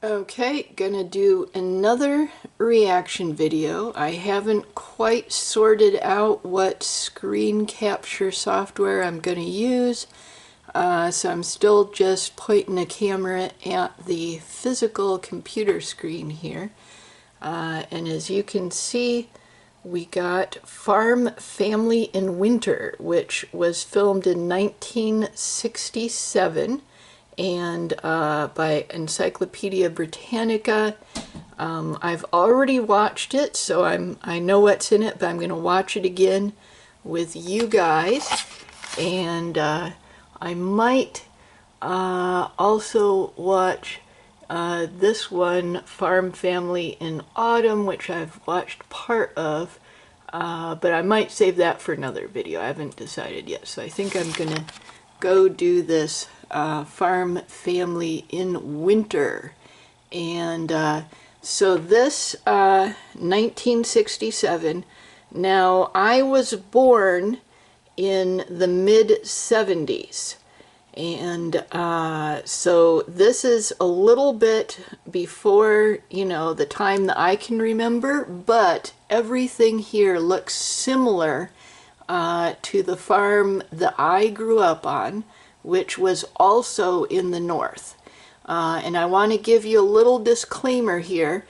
Okay, gonna do another reaction video. I haven't quite sorted out what screen capture software I'm gonna use, so I'm still just pointing a camera at the physical computer screen here. And as you can see, we got Farm Family in Winter, which was filmed in 1967. And by Encyclopedia Britannica. I've already watched it, so I know what's in it, but I'm going to watch it again with you guys. And I might also watch this one, Farm Family in Autumn, which I've watched part of, but I might save that for another video. I haven't decided yet, so I think I'm going to go do this Farm Family in Winter. And so this 1967. Now I was born in the mid-70s, and so this is a little bit before, you know, the time that I can remember, but everything here looks similar to the farm that I grew up on, which was also in the north. And I want to give you a little disclaimer here,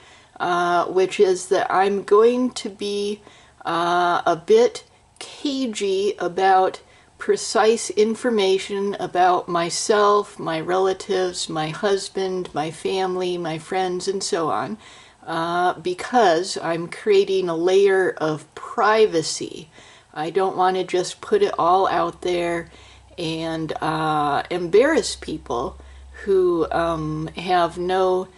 which is that I'm going to be a bit cagey about precise information about myself, my relatives, my husband, my family, my friends, and so on, because I'm creating a layer of privacy. I don't want to just put it all out there and embarrass people who have no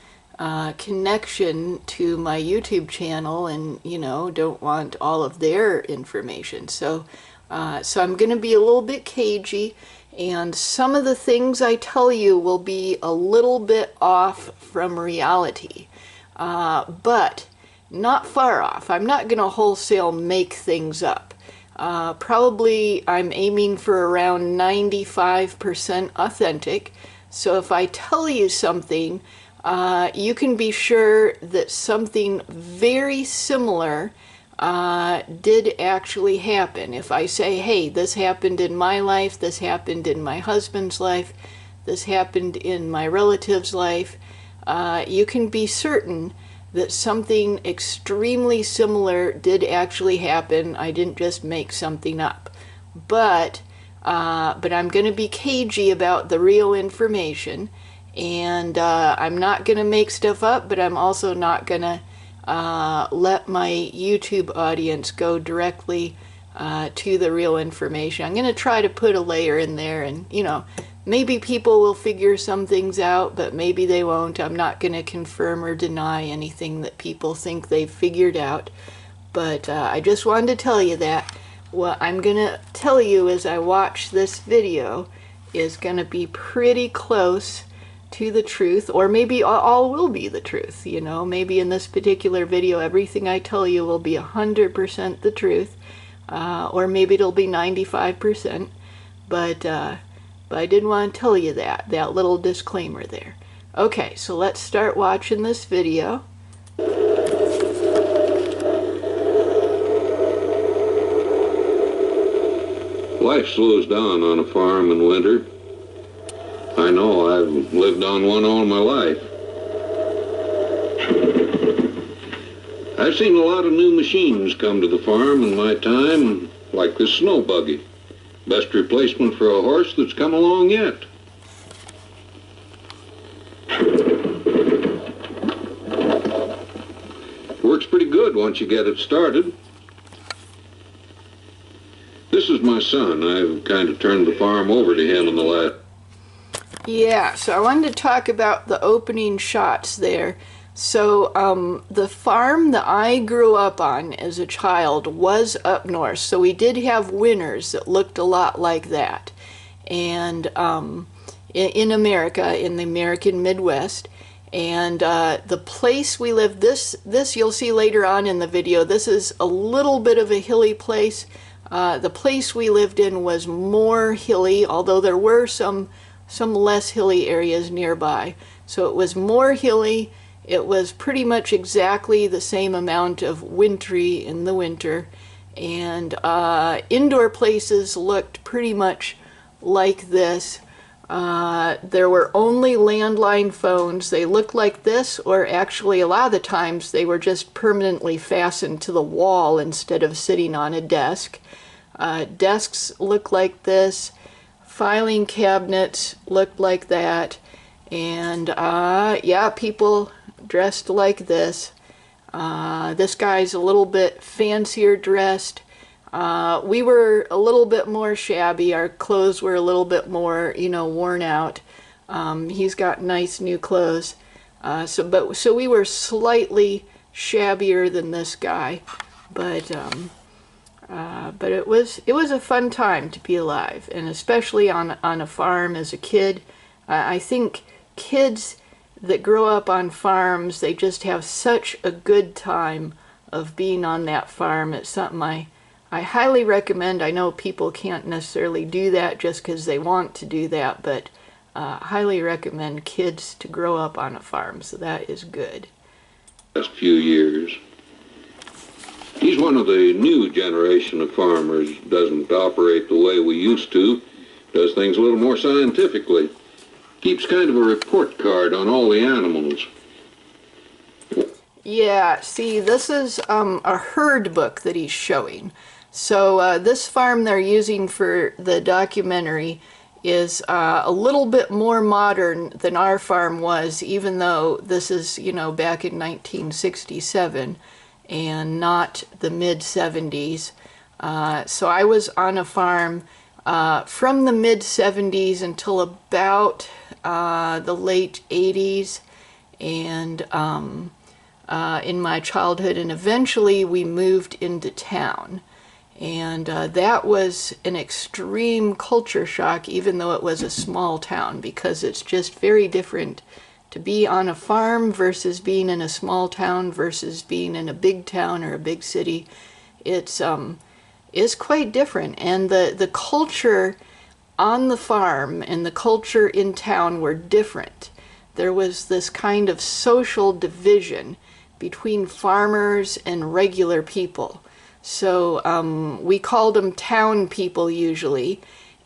connection to my YouTube channel and, you know, don't want all of their information. So I'm going to be a little bit cagey, and some of the things I tell you will be a little bit off from reality, but not far off. I'm not going to wholesale make things up. Probably I'm aiming for around 95% authentic. So if I tell you something, you can be sure that something very similar did actually happen. If I say, hey, this happened in my life, this happened in my husband's life, this happened in my relative's life, you can be certain that something extremely similar did actually happen. I didn't just make something up. But I'm going to be cagey about the real information, and I'm not going to make stuff up, but I'm also not going to let my YouTube audience go directly to the real information. I'm going to try to put a layer in there, and, you know, maybe people will figure some things out, but maybe they won't. I'm not going to confirm or deny anything that people think they've figured out. But I just wanted to tell you that. What I'm going to tell you as I watch this video is going to be pretty close to the truth, or maybe all will be the truth. You know, maybe in this particular video everything I tell you will be 100% the truth, or maybe it'll be 95%. But I did want to tell you that little disclaimer there. Okay, so let's start watching this video. Life slows down on a farm in winter. I know, I've lived on one all my life. I've seen a lot of new machines come to the farm in my time, like this snow buggy. Best replacement for a horse that's come along yet. Works pretty good once you get it started. This is my son. I've kind of turned the farm over to him in the last... Yeah, so I wanted to talk about the opening shots there. So the farm that I grew up on as a child was up north, so we did have winters that looked a lot like that. And in America, in the American Midwest. And the place we lived, this you'll see later on in the video, this is a little bit of a hilly place. The place we lived in was more hilly, although there were some less hilly areas nearby. So it was more hilly. It was pretty much exactly the same amount of wintry in the winter. And indoor places looked pretty much like this. There were only landline phones. They looked like this, or actually a lot of the times they were just permanently fastened to the wall instead of sitting on a desk. Desks looked like this. Filing cabinets looked like that. And yeah, people dressed like this. This guy's a little bit fancier dressed. We were a little bit more shabby. Our clothes were a little bit more, worn out. He's got nice new clothes. So we were slightly shabbier than this guy, but it was a fun time to be alive, and especially on a farm as a kid. I think kids that grow up on farms, they just have such a good time of being on that farm. It's something I highly recommend. I know people can't necessarily do that just because they want to do that, but highly recommend kids to grow up on a farm, so that is good. Last few years. He's one of the new generation of farmers, doesn't operate the way we used to, does things a little more scientifically. Keeps kind of a report card on all the animals. Yeah, see, this is a herd book that he's showing. So this farm they're using for the documentary is a little bit more modern than our farm was, even though this is, back in 1967 and not the mid-70s. So I was on a farm from the mid-70s until about the late 80s, and in my childhood, and eventually we moved into town. And that was an extreme culture shock, even though it was a small town, because it's just very different to be on a farm versus being in a small town versus being in a big town or a big city. It's quite different, and the culture on the farm and the culture in town were different. There was this kind of social division between farmers and regular people. So we called them town people usually,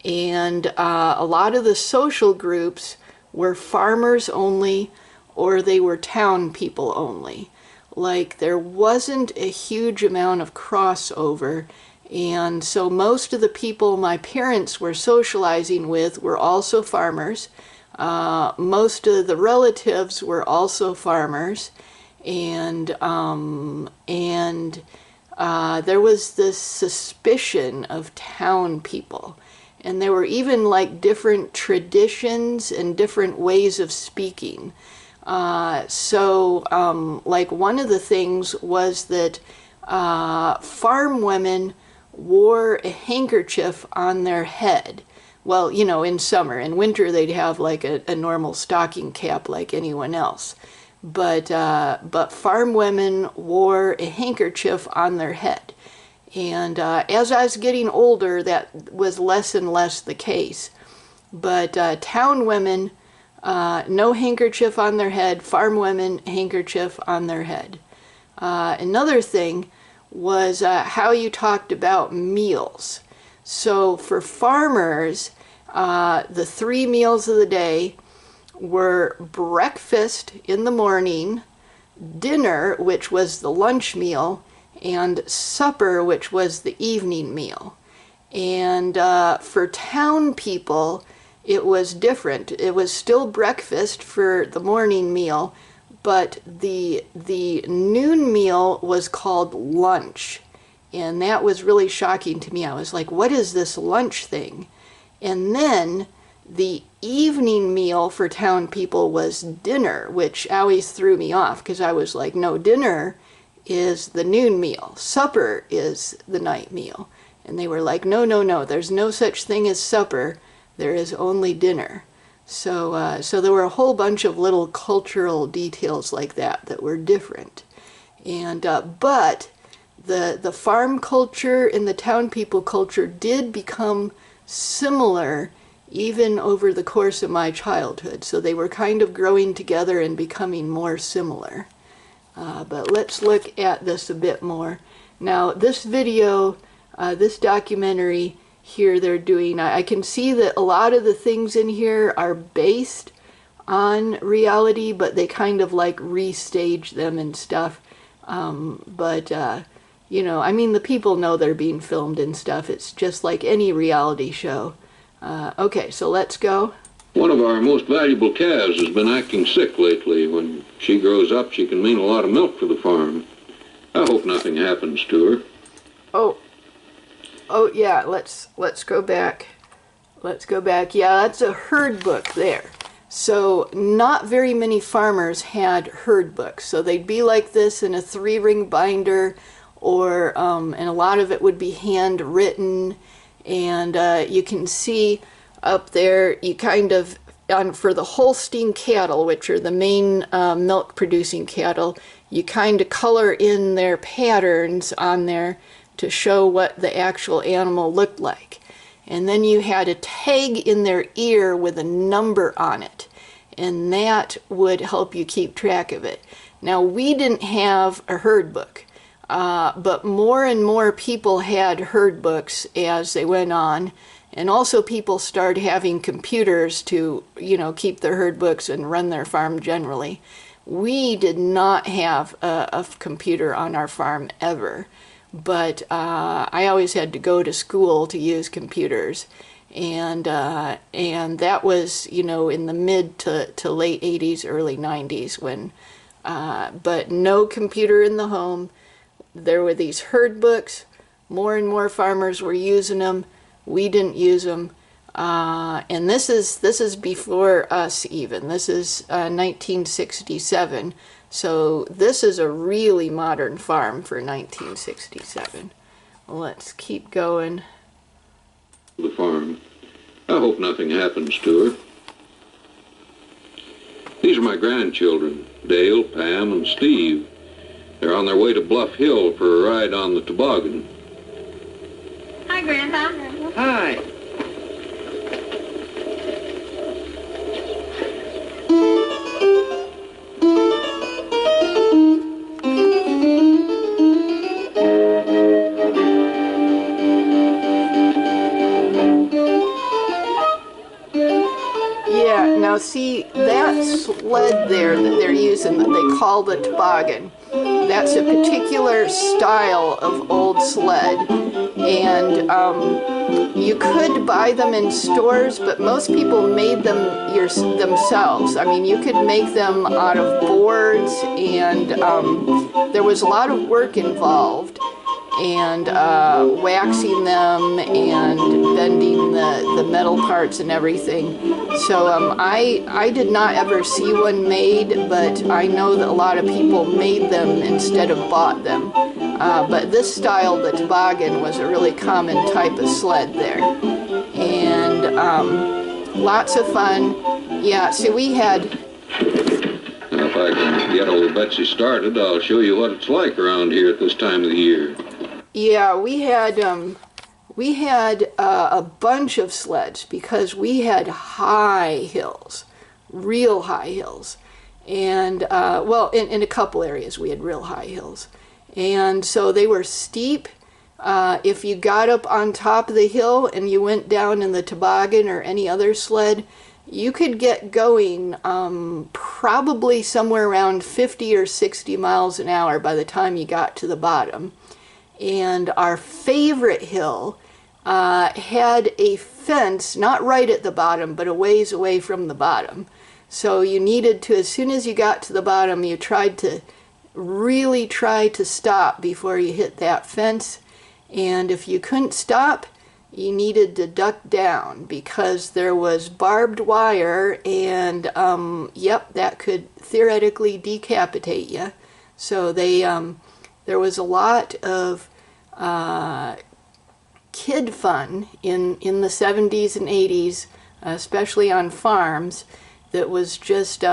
and a lot of the social groups were farmers only, or they were town people only. Like, there wasn't a huge amount of crossover, and so most of the people my parents were socializing with were also farmers. Most of the relatives were also farmers, and there was this suspicion of town people. And there were even like different traditions and different ways of speaking. Like one of the things was that farm women wore a handkerchief on their head. Well, in summer. In winter, they'd have like a normal stocking cap like anyone else. But farm women wore a handkerchief on their head. And as I was getting older, that was less and less the case. But town women, no handkerchief on their head. Farm women, handkerchief on their head. Another thing was how you talked about meals. So for farmers, the 3 meals of the day were breakfast in the morning, dinner, which was the lunch meal, and supper, which was the evening meal. And for town people, it was different. It was still breakfast for the morning meal, but the noon meal was called lunch. And that was really shocking to me. I was like, what is this lunch thing? And then the evening meal for town people was dinner, which always threw me off because I was like, no, dinner is the noon meal. Supper is the night meal. And they were like, no, no, no, there's no such thing as supper. There is only dinner. So there were a whole bunch of little cultural details like that were different. And but the farm culture and the town people culture did become similar even over the course of my childhood. So they were kind of growing together and becoming more similar. But let's look at this a bit more. Now, this video, this documentary here they're doing, I can see that a lot of the things in here are based on reality, but they kind of like restage them and stuff. You know, I mean, the people know they're being filmed and stuff. It's just like any reality show. Okay, so let's go. One of our most valuable calves has been acting sick lately. When she grows up, she can mean a lot of milk for the farm. I hope nothing happens to her. Oh yeah, let's go back. Let's go back. Yeah, that's a herd book there. So not very many farmers had herd books. So they'd be like this in a 3-ring binder, or and a lot of it would be handwritten. And you can see up there, you kind of, for the Holstein cattle, which are the main milk producing cattle, you kind of color in their patterns on there to show what the actual animal looked like. And then you had a tag in their ear with a number on it, and that would help you keep track of it. Now, we didn't have a herd book, but more and more people had herd books as they went on, and also people started having computers to, you know, keep their herd books and run their farm generally. We did not have a computer on our farm ever. But I always had to go to school to use computers, and that was, you know, in the mid to late 80s, early 90s when, but no computer in the home. There were these herd books. More and more farmers were using them. We didn't use them, and this is before us even. This is 1967. So this is a really modern farm for 1967. Let's keep going. The farm. I hope nothing happens to her. These are my grandchildren, Dale, Pam, and Steve. They're on their way to Bluff Hill for a ride on the toboggan. Hi, Grandpa. Hi. Now see, that sled there that they're using, that they call the toboggan, that's a particular style of old sled, and you could buy them in stores, but most people made them themselves. I mean, you could make them out of boards, and there was a lot of work involved, and waxing them and bending the metal parts and everything. So I did not ever see one made, but I know that a lot of people made them instead of bought them. But this style, the toboggan, was a really common type of sled there. And lots of fun. Yeah, see, we had... Now, if I can get old Betsy started, I'll show you what it's like around here at this time of the year. Yeah, we had a bunch of sleds because we had high hills, real high hills. And, well, in a couple areas we had real high hills. And so they were steep. If you got up on top of the hill and you went down in the toboggan or any other sled, you could get going probably somewhere around 50 or 60 miles an hour by the time you got to the bottom. And our favorite hill had a fence, not right at the bottom, but a ways away from the bottom. So you needed to, as soon as you got to the bottom, you really tried to stop before you hit that fence. And if you couldn't stop, you needed to duck down because there was barbed wire, and yep, that could theoretically decapitate you. So there was a lot of kid fun in the 70s and 80s, especially on farms, that was just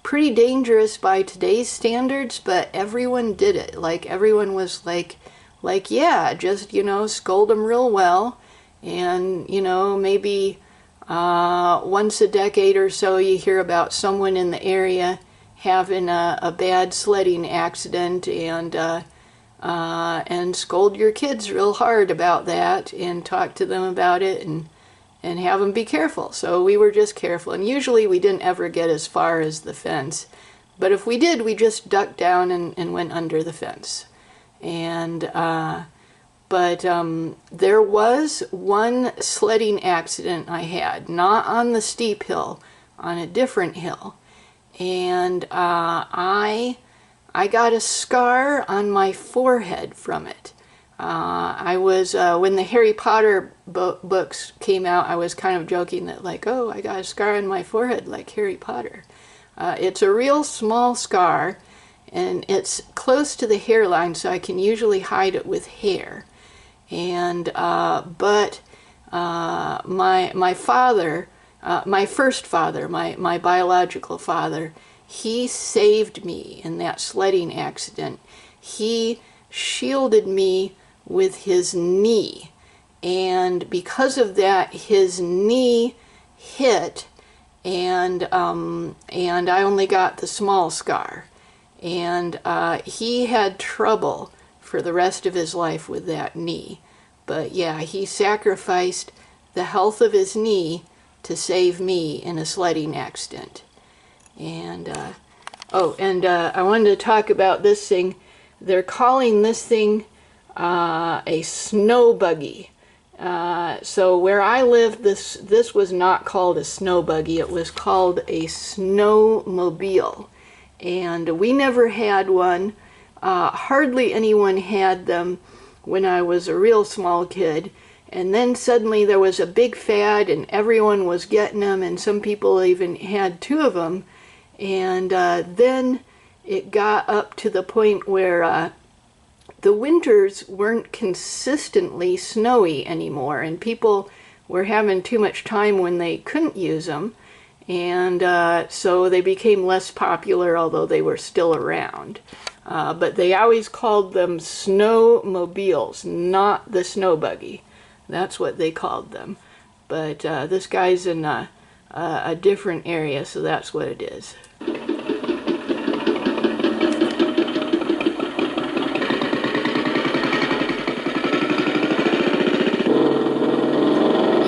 pretty dangerous by today's standards, but everyone did it. Like, everyone was like, yeah, just, you know, scold them real well, and, you know, maybe Once a decade or so, you hear about someone in the area having a bad sledding accident, and scold your kids real hard about that and talk to them about it, and have them be careful. So we were just careful, and usually we didn't ever get as far as the fence, but if we did, we just ducked down and went under the fence. And but there was one sledding accident I had, not on the steep hill, on a different hill, and I got a scar on my forehead from it. I was, when the Harry Potter books came out, I was kind of joking that, like, oh, I got a scar on my forehead like Harry Potter. It's a real small scar, and it's close to the hairline, so I can usually hide it with hair. And, but my father, my first father, my biological father, he saved me in that sledding accident. He shielded me with his knee, and because of that, his knee hit, and I only got the small scar, and he had trouble for the rest of his life with that knee. But yeah, he sacrificed the health of his knee to save me in a sledding accident. And I wanted to talk about this thing. They're calling this thing a snow buggy. So where I lived, this was not called a snow buggy. It was called a snowmobile, and we never had one. Hardly anyone had them when I was a real small kid. And then suddenly there was a big fad, and everyone was getting them, and some people even had two of them. And then it got up to the point where the winters weren't consistently snowy anymore, and people were having too much time when they couldn't use them, and so they became less popular, although they were still around. But they always called them snowmobiles, not the snow buggy. That's what they called them. But this guy's in a different area, so that's what it is.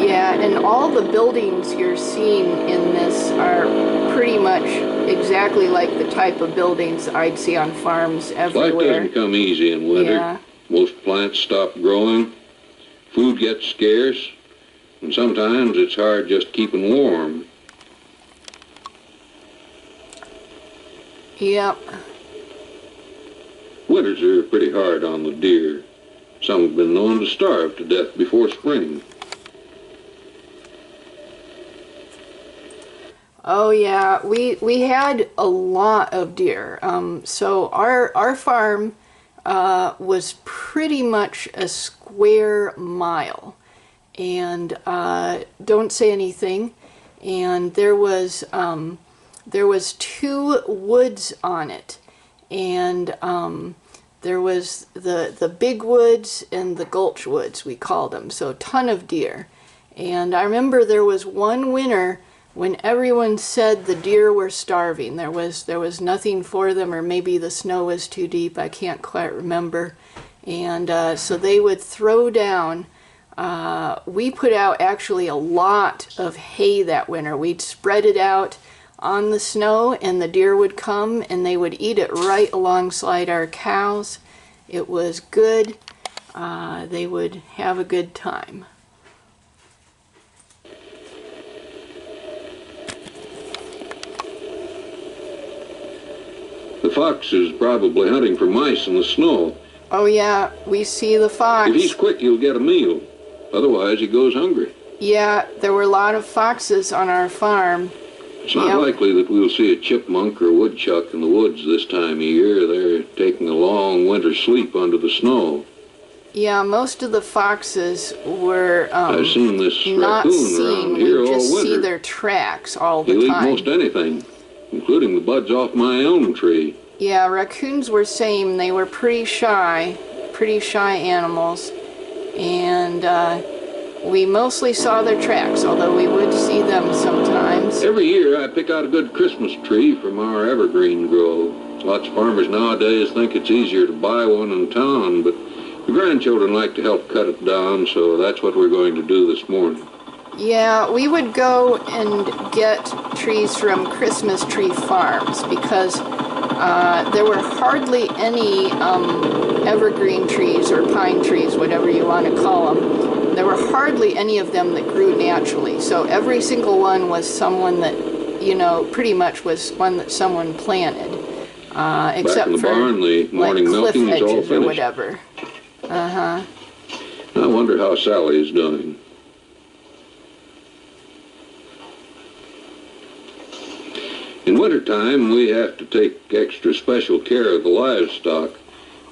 Yeah, and all the buildings you're seeing in this are pretty much exactly like the type of buildings I'd see on farms everywhere. Life doesn't come easy in winter. Yeah. Most plants stop growing, food gets scarce, and sometimes it's hard just keeping warm. Yep. Winters are pretty hard on the deer. Some have been known to starve to death before spring. Oh yeah, we had a lot of deer. So our farm was pretty much a square mile, and don't say anything. And there was two woods on it, and there was the big woods and the gulch woods, we called them. So a ton of deer. And I remember there was one winter when everyone said the deer were starving. There was nothing for them, or maybe the snow was too deep, I can't quite remember. And so they would throw down, we put out actually a lot of hay that winter. We'd spread it out on the snow, and the deer would come and they would eat it right alongside our cows. It was good. They would have a good time. The fox is probably hunting for mice in the snow. Oh yeah, we see the fox. If he's quick, he'll get a meal. Otherwise, he goes hungry. Yeah, there were a lot of foxes on our farm. It's not likely that we'll see a chipmunk or woodchuck in the woods this time of year. They're taking a long winter sleep under the snow. Yeah, most of the foxes were I've seen this not raccoon seen. around here We all just winter. see their tracks all the He'll time. eat most anything, including the buds off my elm tree. Yeah, raccoons were same. They were pretty shy animals, and We mostly saw their tracks, although we would see them sometimes. Every year I pick out a good Christmas tree from our evergreen grove. Lots of farmers nowadays think it's easier to buy one in town, but the grandchildren like to help cut it down, so that's what we're going to do this morning. Yeah, we would go and get trees from Christmas tree farms because there were hardly any evergreen trees or pine trees, whatever you want to call them. There were hardly any of them that grew naturally. So every single one was someone that, you know, pretty much was one that someone planted. Except Back in the for barn, the morning like cliff milking is all edges or finished. whatever. Uh-huh. I wonder how Sally is doing. In wintertime, we have to take extra special care of the livestock,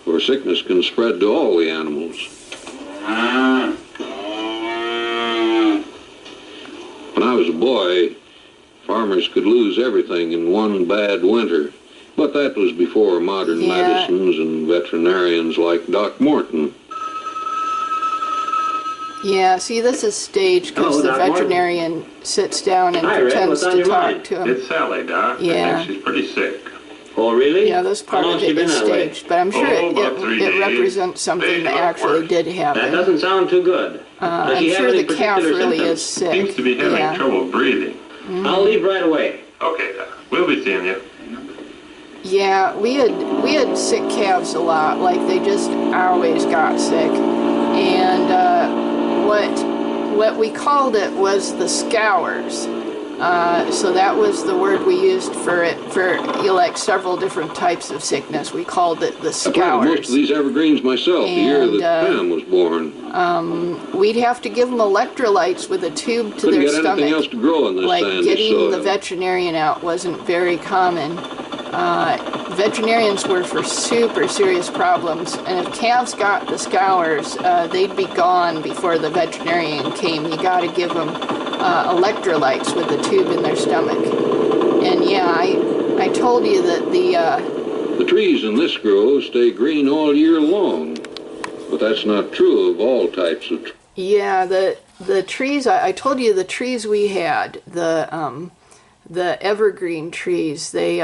or sickness can spread to all the animals. When I was a boy, farmers could lose everything in one bad winter, but that was before modern medicines and veterinarians like Doc Morton. Yeah, see, this is staged because the veterinarian sits down and pretends to talk to him. It's Sally, Doc. Yeah. I think she's pretty sick. Oh, really? Yeah, this part of it is staged, but I'm sure it represents something that actually did happen. That doesn't sound too good. I'm sure the calf really is sick. Seems to be having trouble breathing. I'll leave right away. Okay, Doc. We'll be seeing you. Yeah, we had sick calves a lot. Like, they just always got sick. And what we called it was the scours. So that was the word we used for it, for like several different types of sickness. We called it the I planted most scours. of these evergreens myself the year that Pam was born. We'd have to give them electrolytes with a tube to their Couldn't get anything stomach. else to grow in this Like, sandy getting soil. the veterinarian out wasn't very common. Veterinarians were for super serious problems, and if calves got the scours, they'd be gone before the veterinarian came. You got to give them electrolytes with a tube in their stomach. And yeah, I told you that The trees in this grove stay green all year long, but that's not true of all types of trees. yeah, the trees, I told you the trees we had, the evergreen trees, they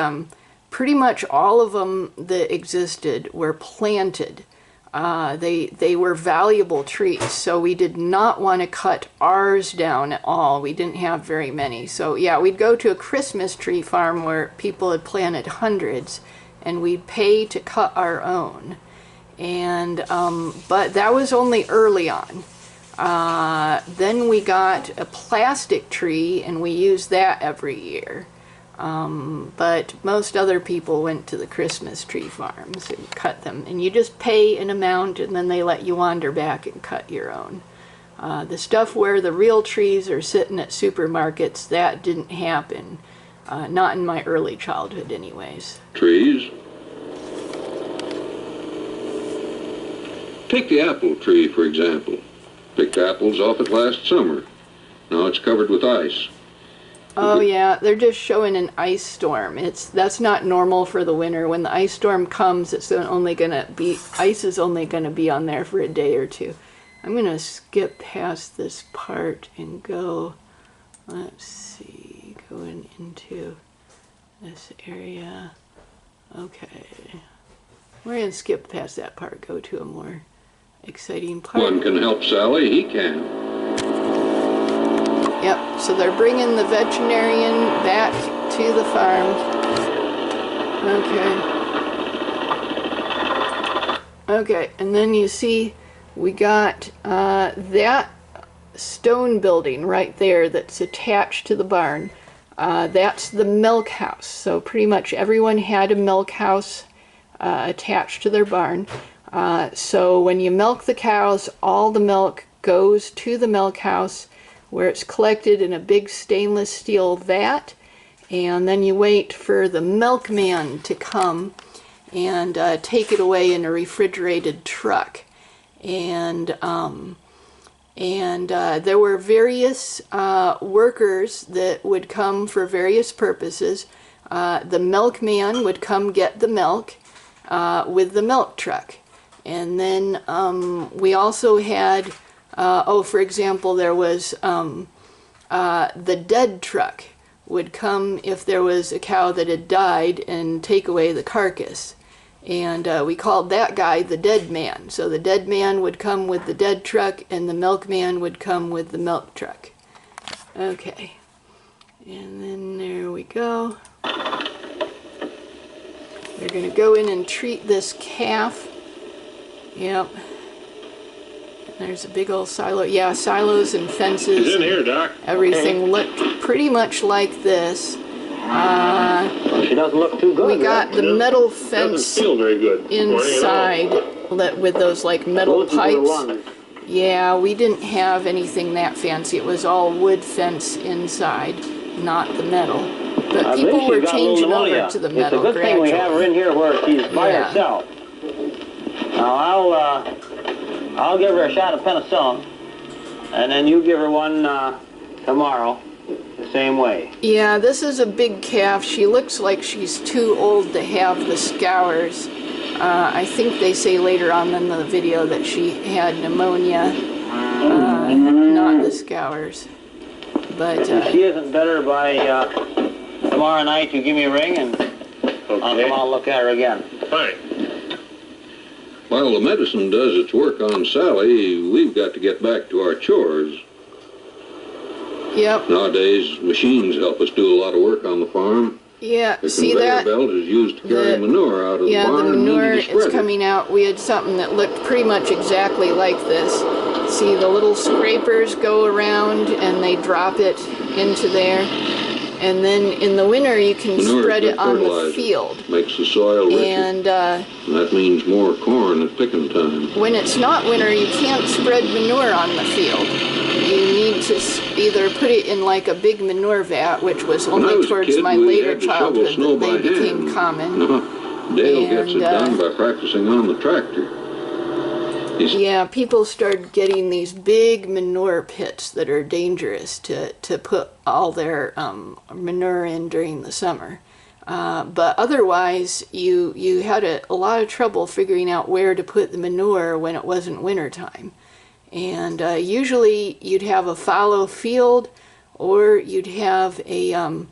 pretty much all of them that existed were planted. They were valuable trees, so we did not want to cut ours down at all. We didn't have very many. So yeah, we'd go to a Christmas tree farm where people had planted hundreds, and we'd pay to cut our own. And but that was only early on. Then we got a plastic tree, and we used that every year. But most other people went to the Christmas tree farms and cut them. And you just pay an amount, and then they let you wander back and cut your own. The stuff where the real trees are sitting at supermarkets, that didn't happen. Not in my early childhood anyways. Trees. Take the apple tree, for example. Picked apples off it last summer. Now it's covered with ice. Oh yeah, they're just showing an ice storm. That's not normal for the winter. When the ice storm comes, ice is only gonna be on there for a day or two. I'm gonna skip past this part and go, let's see, going into this area. Okay. We're gonna skip past that part, go to a more exciting part. One can help Sally, he can. Yep, so they're bringing the veterinarian back to the farm. Okay, and then you see we got that stone building right there that's attached to the barn. That's the milk house. So pretty much everyone had a milk house attached to their barn. So when you milk the cows, all the milk goes to the milk house, where it's collected in a big stainless steel vat, and then you wait for the milkman to come and take it away in a refrigerated truck. And there were various workers that would come for various purposes. The milkman would come get the milk with the milk truck. And then we also had For example, there was the dead truck would come if there was a cow that had died and take away the carcass. And we called that guy the dead man. So the dead man would come with the dead truck and the milkman would come with the milk truck. Okay. And then there we go. They're going to go in and treat this calf. Yep. There's a big old silo. Yeah, silos and fences. He's in here, Doc. Everything looked pretty much like this. She doesn't look too good. We got the metal Doesn't fence feel very good. inside with those like metal pipes. Yeah, we didn't have anything that fancy. It was all wood fence inside, not the metal. But people were changing over to the metal gradually. It's a good thing we have her in here where she's by herself. Now I'll give her a shot of penicillin, and then you give her one tomorrow, the same way. Yeah, this is a big calf. She looks like she's too old to have the scours. I think they say later on in the video that she had pneumonia, not the scours. But if she isn't better by tomorrow night, you give me a ring, and I'll come out and look at her again. Fine. While the medicine does its work on Sally, we've got to get back to our chores. Yep. Nowadays, machines help us do a lot of work on the farm. Yeah, The see conveyor that? belt is used to carry manure out of the Yeah, barn the and manure into the is spreader. coming out. We had something that looked pretty much exactly like this. See, the little scrapers go around and they drop it into there. And then in the winter you can Manure is spread good it on the fertilizer. field. Makes the soil richer. And that means more corn at picking time. when it's not winter, you can't spread manure on the field. You need to either put it in like a big manure vat, which was When I only was a towards kid, my we later had to shovel childhood snow that they by became hand. common. No, Dale gets it done by practicing on the tractor. Yeah, people started getting these big manure pits that are dangerous to put all their manure in during the summer. But otherwise, you had a lot of trouble figuring out where to put the manure when it wasn't wintertime. And usually you'd have a fallow field, or you'd have a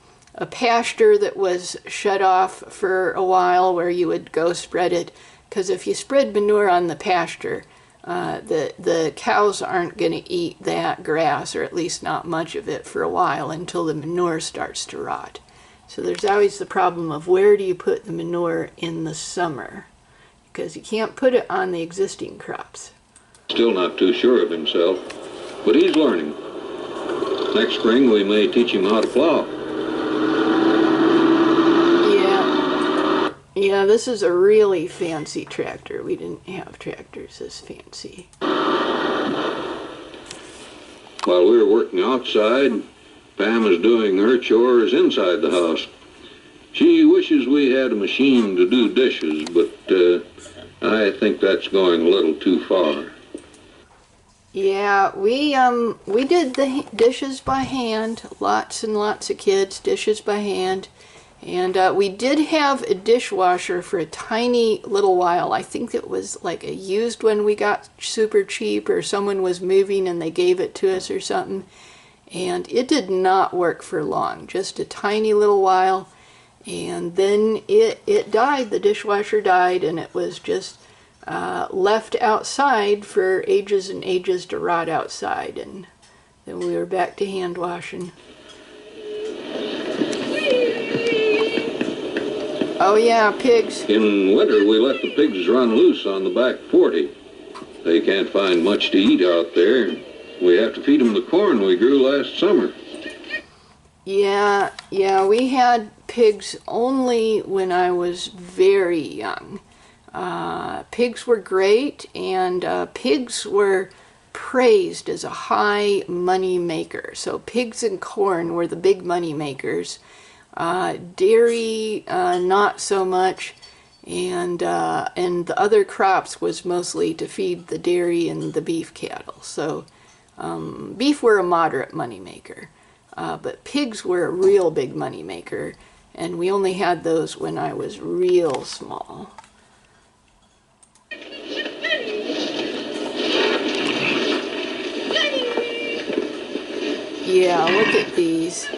pasture that was shut off for a while where you would go spread it. Because if you spread manure on the pasture, the cows aren't going to eat that grass, or at least not much of it, for a while until the manure starts to rot. So there's always the problem of where do you put the manure in the summer, because you can't put it on the existing crops. Still not too sure of himself, but he's learning. Next spring we may teach him how to plow. Yeah, this is a really fancy tractor. We didn't have tractors this fancy. While we were working outside, Pam is doing her chores inside the house. She wishes we had a machine to do dishes, but I think that's going a little too far. Yeah, we did the dishes by hand. Lots and lots of kids, dishes by hand. And we did have a dishwasher for a tiny little while. I think it was like a used one we got super cheap, or someone was moving and they gave it to us or something. And it did not work for long, just a tiny little while. And then it died, the dishwasher died, and it was just left outside for ages and ages to rot outside. And then we were back to hand washing. Oh yeah, pigs. In winter, we let the pigs run loose on the back 40. They can't find much to eat out there. We have to feed them the corn we grew last summer. Yeah, we had pigs only when I was very young. Pigs were great, and pigs were praised as a high money maker. So pigs and corn were the big money makers. Dairy, not so much, and the other crops was mostly to feed the dairy and the beef cattle. So beef were a moderate money maker, but pigs were a real big money maker, and we only had those when I was real small. Yeah, look at these.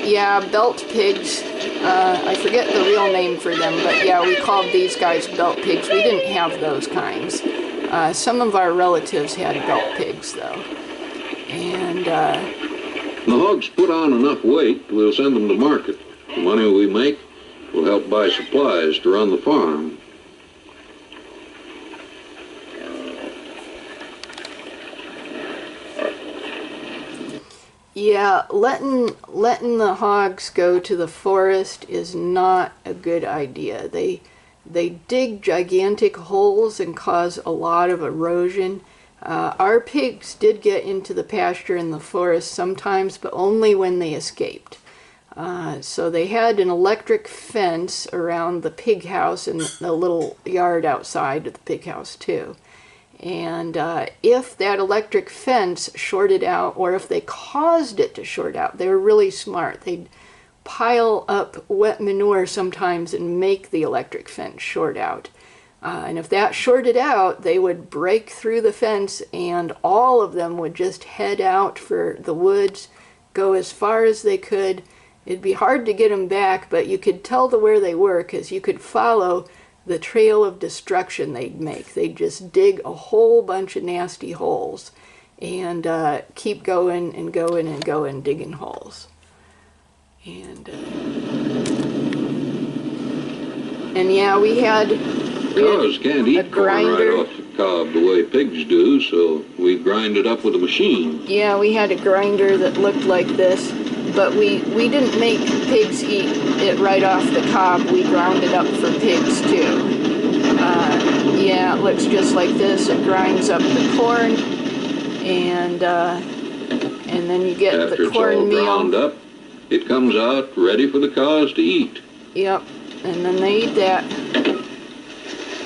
Yeah, belt pigs. I forget the real name for them, but yeah, we called these guys belt pigs. We didn't have those kinds. Some of our relatives had belt pigs, though. And The hogs put on enough weight, we'll send them to market. The money we make will help buy supplies to run the farm. yeah, letting the hogs go to the forest is not a good idea. They dig gigantic holes and cause a lot of erosion. Our pigs did get into the pasture in the forest sometimes, but only when they escaped. So they had an electric fence around the pig house and the little yard outside of the pig house too. And if that electric fence shorted out, or if they caused it to short out, they were really smart. They'd pile up wet manure sometimes and make the electric fence short out. And if that shorted out, they would break through the fence and all of them would just head out for the woods, go as far as they could. It'd be hard to get them back, but you could tell where they were because you could follow the trail of destruction they'd make. They'd just dig a whole bunch of nasty holes and keep going and going and going, digging holes. And yeah, we had Cows can't a eat corn right grinder. off the cob the way pigs do, so we grind it up with a machine. Yeah, we had a grinder that looked like this, but we didn't make pigs eat it right off the cob. We ground it up for pigs too. Yeah, it looks just like this. It grinds up the corn, and then you get After the it's all cornmeal. ground up, it comes out ready for the cows to eat. Yep, and then they eat that.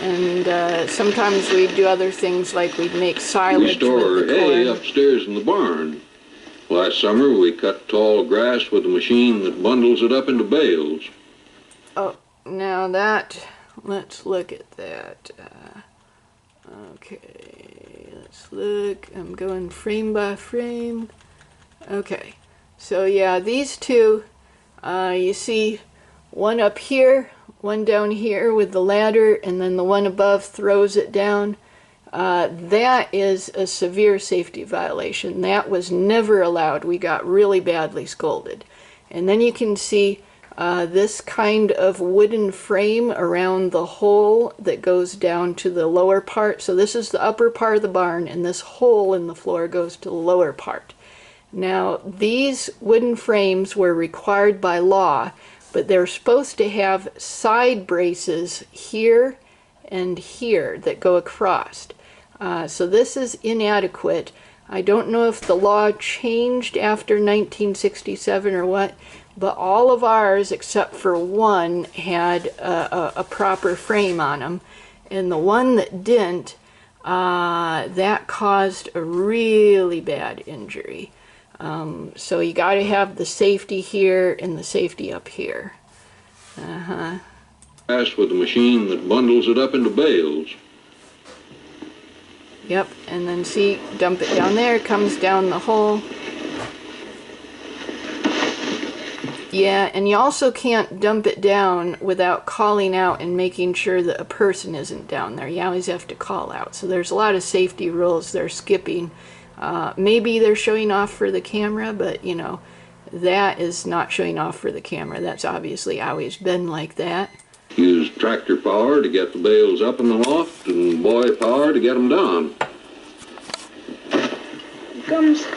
And sometimes we'd do other things like we'd make We silage store with the hay corn. upstairs in the barn. Last summer, we cut tall grass with a machine that bundles it up into bales. Oh, now that, let's look at that. Okay, let's look. I'm going frame by frame. Okay, so yeah, these two, you see one up here, one down here with the ladder, and then the one above throws it down. That is a severe safety violation. That was never allowed. We got really badly scolded. And then you can see this kind of wooden frame around the hole that goes down to the lower part. So this is the upper part of the barn, and this hole in the floor goes to the lower part. Now, these wooden frames were required by law, but they're supposed to have side braces here and here that go across. So this is inadequate. I don't know if the law changed after 1967 or what, but all of ours, except for one, had a proper frame on them. And the one that didn't, that caused a really bad injury. So you got to have the safety here and the safety up here. Grass with a machine that bundles it up into bales. Yep, and then see, dump it down there, comes down the hole. Yeah, and you also can't dump it down without calling out and making sure that a person isn't down there. You always have to call out. So there's a lot of safety rules they're skipping. Maybe they're showing off for the camera, but you know, that is not showing off for the camera. That's obviously always been like that. Use tractor power to get the bales up in the loft and boy power to get them down. Comes.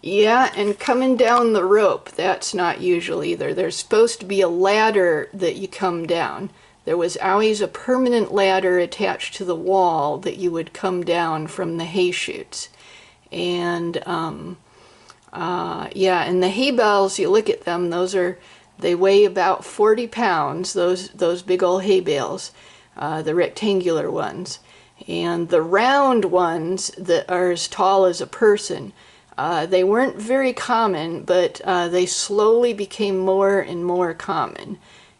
Yeah, and coming down the rope, that's not usual either. There's supposed to be a ladder that you come down. There was always a permanent ladder attached to the wall that you would come down from the hay chutes. And yeah, and the hay bales, you look at them, they weigh about 40 pounds, those big old hay bales, the rectangular ones. And the round ones that are as tall as a person, they weren't very common, but they slowly became more and more common.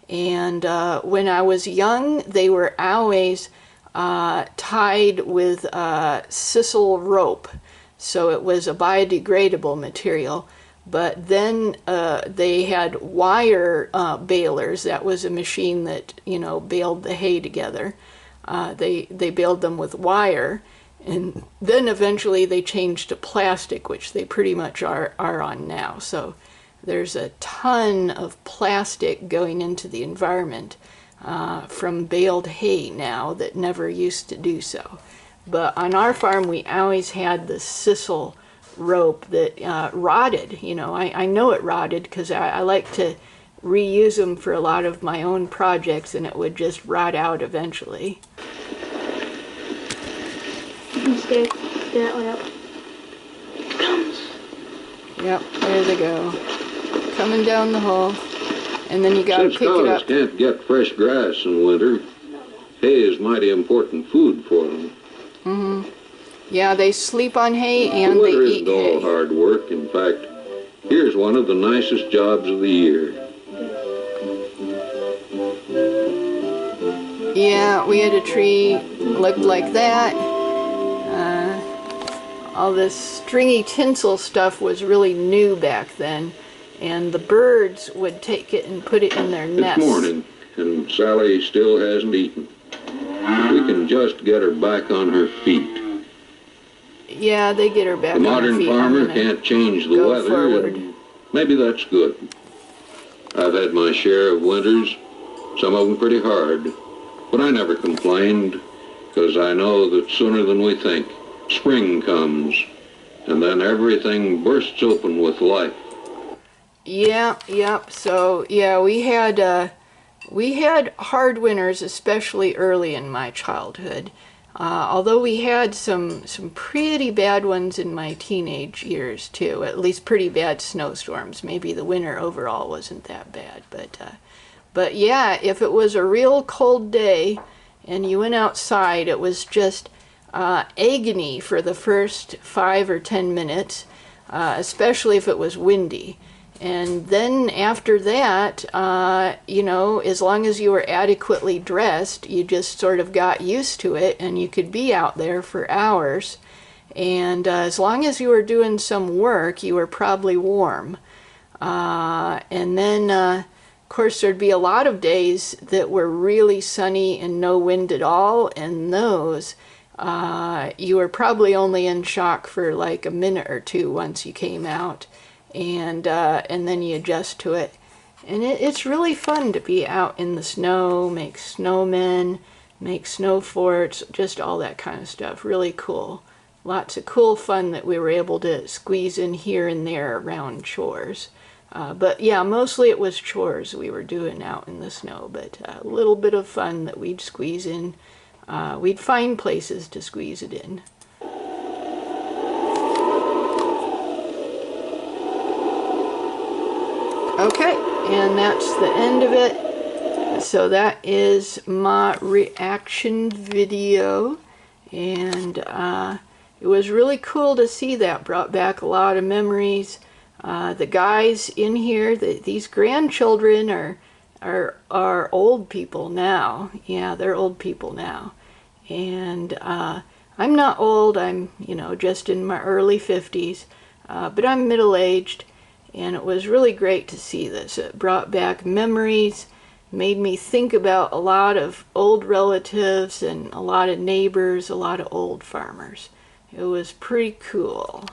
And when I was young, they were always tied with sisal rope. so it was a biodegradable material. But then they had wire balers. That was a machine that, you know, baled the hay together. They baled them with wire, and then eventually they changed to plastic, which they pretty much are on now. So there's a ton of plastic going into the environment from baled hay now that never used to do so. But on our farm, we always had the sisal rope that rotted. You know, I know it rotted because I like to reuse them for a lot of my own projects, and it would just rot out eventually. You can stay that way up. Comes. Yep, there they go. Coming down the hole. And then you gotta Since pick it cows up. can't get fresh grass in winter, hay is mighty important food for them. Mm-hmm. Yeah, they sleep on hay and The they winter eat isn't all hay. hard work. In fact, here's one of the nicest jobs of the year. Yeah, we had a tree looked like that. All this stringy tinsel stuff was really new back then, and the birds would take it and put it in their It's nests. morning, and Sally still hasn't eaten. We can just get her back on her feet. Yeah, they get her back The on her modern feet. farmer can't change the go weather, forward. and maybe that's good. I've had my share of winters, some of them pretty hard, but I never complained, because I know that sooner than we think, spring comes, and then everything bursts open with life. Yeah, yep. So yeah, we had hard winters, especially early in my childhood. Although we had some pretty bad ones in my teenage years too. At least pretty bad snowstorms. Maybe the winter overall wasn't that bad, but yeah, if it was a real cold day and you went outside, it was just agony for the first 5 or 10 minutes, especially if it was windy. And then after that, you know, as long as you were adequately dressed, you just sort of got used to it, and you could be out there for hours. And as long as you were doing some work, you were probably warm. And then, of course, there'd be a lot of days that were really sunny and no wind at all, and those you were probably only in shock for like a minute or two once you came out, and then you adjust to it. And it's really fun to be out in the snow, make snowmen, make snow forts, just all that kind of stuff. Really cool. Lots of cool fun that we were able to squeeze in here and there around chores. But yeah, mostly it was chores we were doing out in the snow, but a little bit of fun that we'd squeeze in. We'd find places to squeeze it in. Okay, and that's the end of it. So that is my reaction video, and it was really cool to see that. Brought back a lot of memories. The guys in here, these grandchildren are old people now. Yeah, they're old people now. And I'm not old. I'm, you know, just in my early 50s, but I'm middle-aged. And it was really great to see this. It brought back memories, made me think about a lot of old relatives and a lot of neighbors, a lot of old farmers. It was pretty cool.